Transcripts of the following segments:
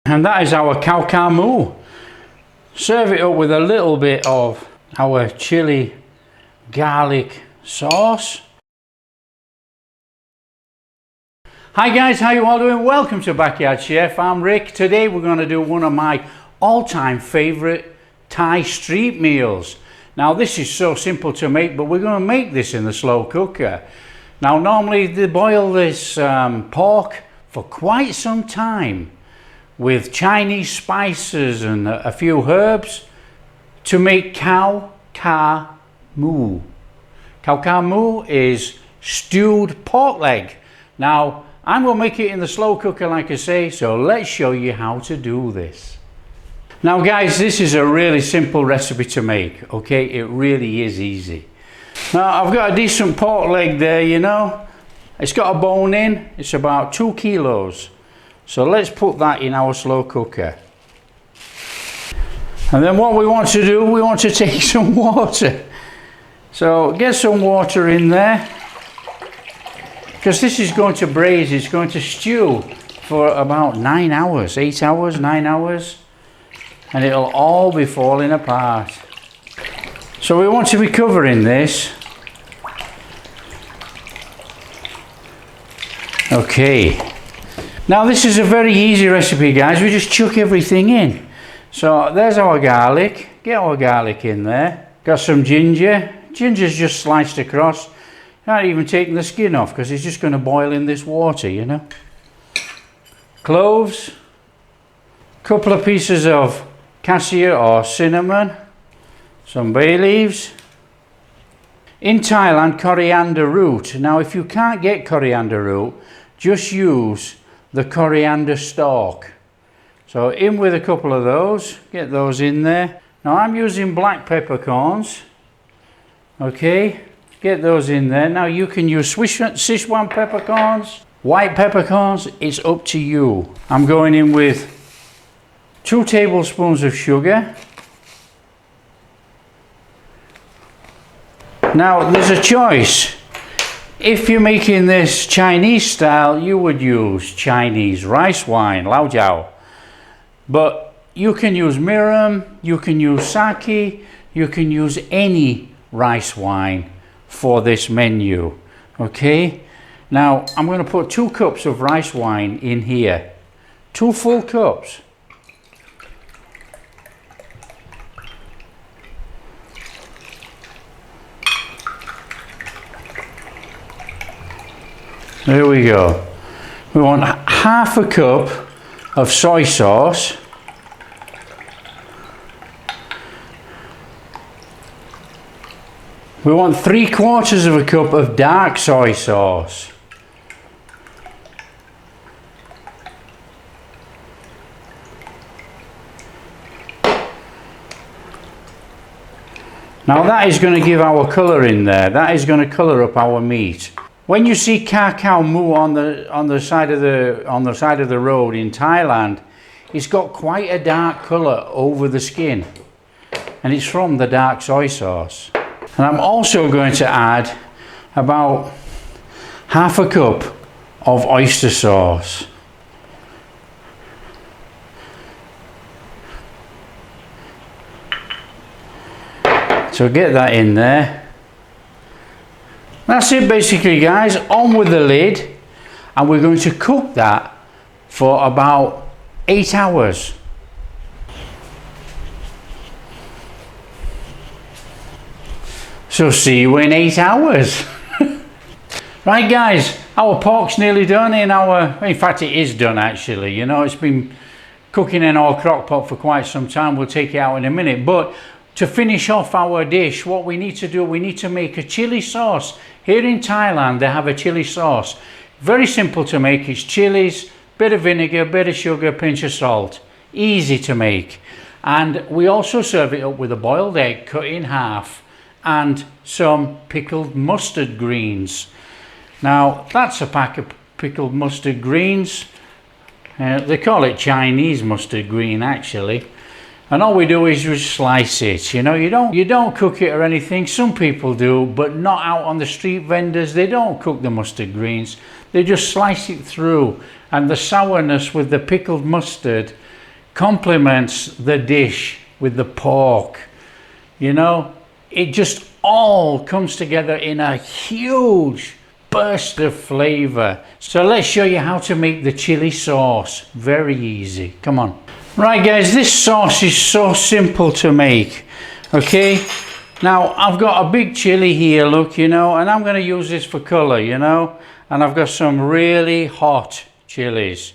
And that is our Khao Kha Moo. Serve it up with a little bit of our chili garlic sauce. Hi guys, how you all doing? Welcome to Backyard Chef. I'm Rick. Today we're going to do one of my all-time favorite Thai street meals. Now this is so simple to make, but we're going to make this in the slow cooker. Now normally they boil this pork for quite some time with Chinese spices and a few herbs to make Khao Kha Moo. Khao Kha Moo is stewed pork leg. Now I'm going to make it in the slow cooker like I say, so let's show you how to do this. Now guys, this is a really simple recipe to make, okay? It really is easy. Now I've got a decent pork leg there, you know. It's got a bone in, it's about 2 kilos. So let's put that in our slow cooker. And then what we want to do, we want to take some water. So get some water in there, because this is going to braise, it's going to stew for about 9 hours, 8 hours, 9 hours, and it'll all be falling apart. So we want to be covering this. Okay. Now this is a very easy recipe guys, we just chuck everything in. So there's our garlic, get our garlic in there. Got some ginger, ginger's just sliced across. Not even taking the skin off because it's just going to boil in this water, you know. Cloves, couple of pieces of cassia or cinnamon, some bay leaves. In Thailand, coriander root. Now if you can't get coriander root, just use the coriander stalk. So in with a couple of those, get those in there. Now I'm using black peppercorns, okay, get those in there. Now you can use Sichuan peppercorns, white peppercorns, it's up to you. I'm going in with 2 tablespoons of sugar. Now there's a choice. If you're making this Chinese style, you would use Chinese rice wine, lao jiao. But you can use mirum, you can use sake, you can use any rice wine for this menu, okay? Now I'm going to put 2 cups of rice wine in here, 2 full cups. There we go. We want half a cup of soy sauce. We want 3/4 of a cup of dark soy sauce. Now that is going to give our colour in there. That is going to colour up our meat. When you see Khao Kha Moo on the side of the road in Thailand, it's got quite a dark colour over the skin, and it's from the dark soy sauce. And I'm also going to add about half a cup of oyster sauce. So get that in there. That's it basically guys, on with the lid, and we're going to cook that for about 8 hours. So see you in 8 hours. Right guys, our pork's nearly done in fact it is done actually, you know, it's been cooking in our crock pot for quite some time. We'll take it out in a minute, but to finish off our dish, what we need to do, we need to make a chili sauce. Here in Thailand, they have a chili sauce. Very simple to make. It's chilies, bit of vinegar, bit of sugar, pinch of salt. Easy to make. And we also serve it up with a boiled egg cut in half and some pickled mustard greens. Now, that's a pack of pickled mustard greens. They call it Chinese mustard green, actually. And all we do is just slice it, you know, you don't cook it or anything. Some people do, but not out on the street vendors. They don't cook the mustard greens. They just slice it through, and the sourness with the pickled mustard complements the dish with the pork. You know, it just all comes together in a huge burst of flavor. So let's show you how to make the chili sauce. Very easy. Come on. Right guys, this sauce is so simple to make. Okay, now I've got a big chili here, look, you know, and I'm going to use this for color, you know, and I've got some really hot chilies.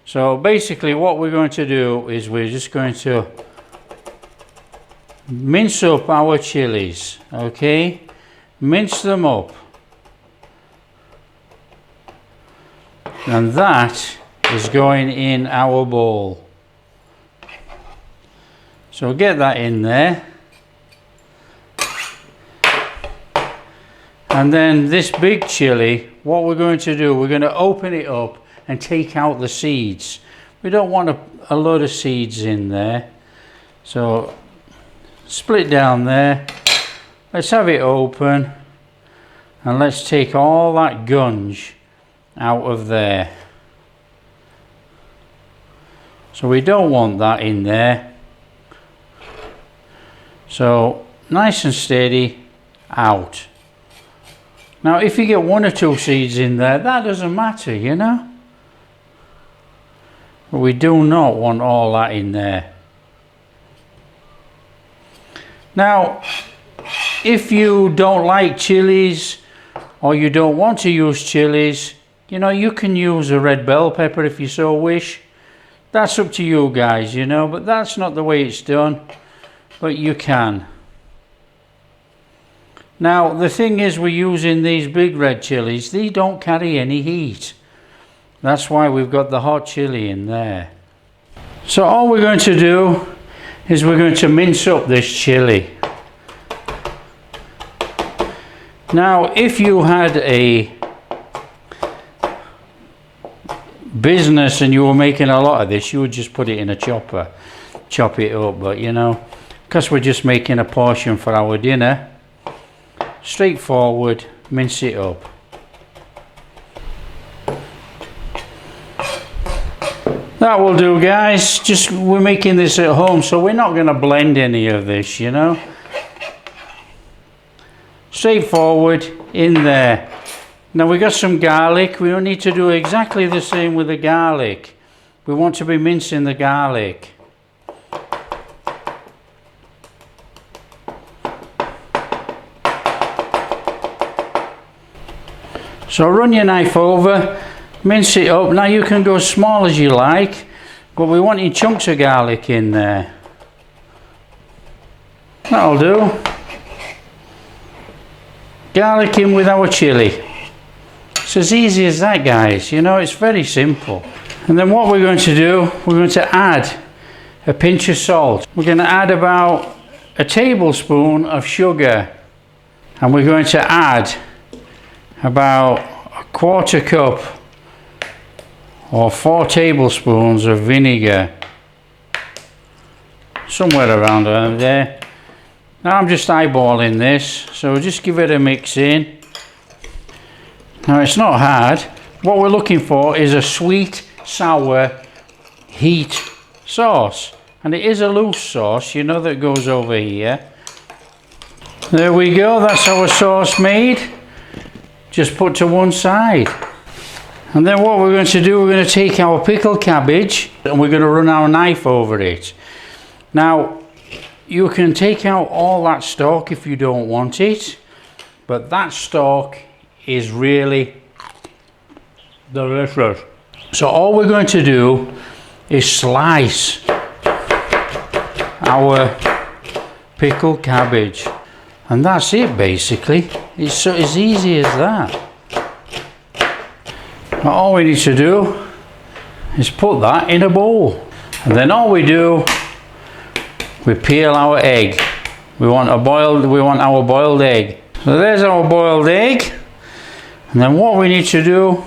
So basically what we're going to do is we're just going to mince up our chilies. Okay, mince them up, and that is going in our bowl. So get that in there. And then this big chili, what we're going to do, we're going to open it up and take out the seeds. We don't want a lot of seeds in there. So split down there. Let's have it open. And let's take all that gunge out of there. So we don't want that in there. So nice and steady out. Now if you get 1 or 2 seeds in there, that doesn't matter, you know. But we do not want all that in there. Now if you don't like chilies or you don't want to use chilies, you know, you can use a red bell pepper if you so wish. That's up to you guys, you know, but that's not the way it's done. But you can. Now the thing is, we're using these big red chilies. These don't carry any heat. That's why we've got the hot chili in there. So all we're going to do is we're going to mince up this chili. Now if you had a business and you were making a lot of this, you would just put it in a chopper, chop it up. But you know, because we're just making a portion for our dinner, straightforward, mince it up. That will do guys. Just, we're making this at home, so we're not going to blend any of this, you know. Straightforward in there. Now we got some garlic. We don't need to do exactly the same with the garlic. We want to be mincing the garlic. So run your knife over, mince it up. Now you can go as small as you like, but we want chunks of garlic in there. That'll do. Garlic in with our chili. It's as easy as that guys, you know, it's very simple. And then what we're going to do, we're going to add a pinch of salt. We're going to add about a tablespoon of sugar, and we're going to add about a 1/4 cup or 4 tablespoons of vinegar, somewhere around there. Now I'm just eyeballing this, so just give it a mix in. Now it's not hard. What we're looking for is a sweet, sour, heat sauce, and it is a loose sauce, you know, that goes over here. There we go, that's our sauce made. Just put to one side. And then what we're going to do, we're going to take our pickled cabbage and we're going to run our knife over it. Now you can take out all that stalk if you don't want it, but that stalk is really delicious. So all we're going to do is slice our pickled cabbage, and that's it basically. It's so as easy as that. Now all we need to do is put that in a bowl, and then all we do, we peel our egg. We want our boiled egg. So there's our boiled egg, and then what we need to do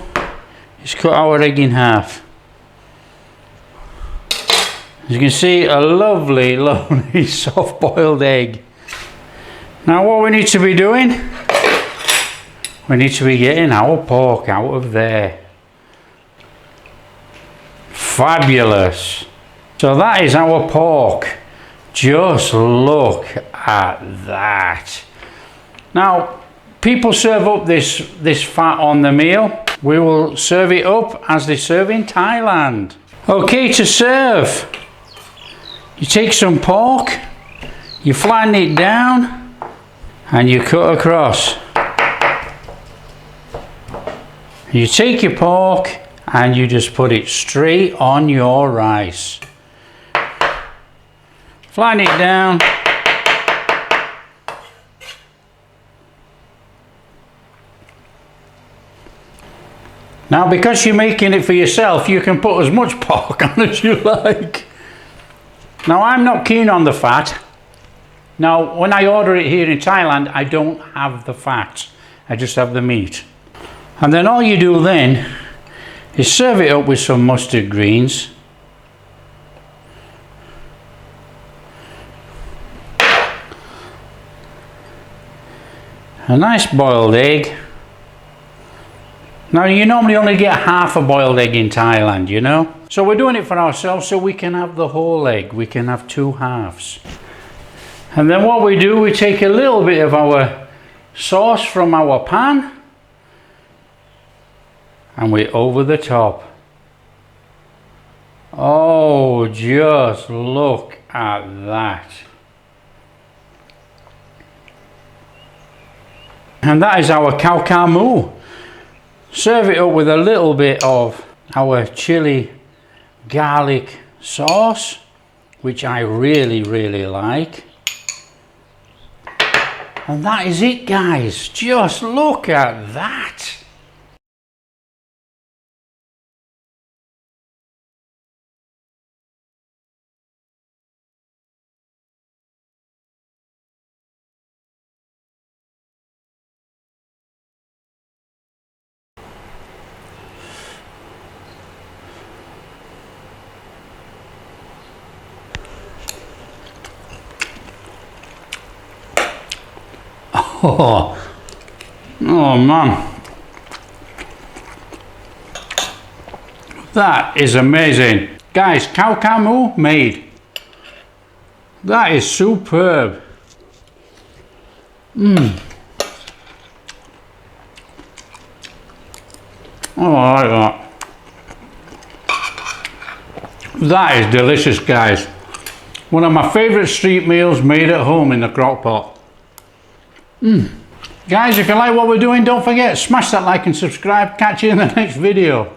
is cut our egg in half. As you can see, a lovely, lovely soft boiled egg. Now what we need to be doing, we need to be getting our pork out of there. Fabulous. So that is our pork. Just look at that. Now, people serve up this fat on the meal. We will serve it up as they serve in Thailand. Okay, to serve. You take some pork, you flatten it down, and you cut across. You take your pork and you just put it straight on your rice. Flatten it down. Now, because you're making it for yourself, you can put as much pork on as you like. Now, I'm not keen on the fat. Now, when I order it here in Thailand, I don't have the fat. I just have the meat. And then all you do then is serve it up with some mustard greens. A nice boiled egg. Now, you normally only get half a boiled egg in Thailand, you know. So we're doing it for ourselves so we can have the whole egg. We can have two halves. And then what we do, we take a little bit of our sauce from our pan and we over the top. Oh, just look at that. And that is our Khao Kha Moo. Serve it up with a little bit of our chili garlic sauce, which I really like. And that is it, guys. Just look at that. Oh man, that is amazing. Guys, Khao Kha Moo made. That is superb. Oh, I like that. That is delicious, guys. One of my favourite street meals made at home in the crock pot. Guys, if you like what we're doing, don't forget, smash that like and subscribe. Catch you in the next video.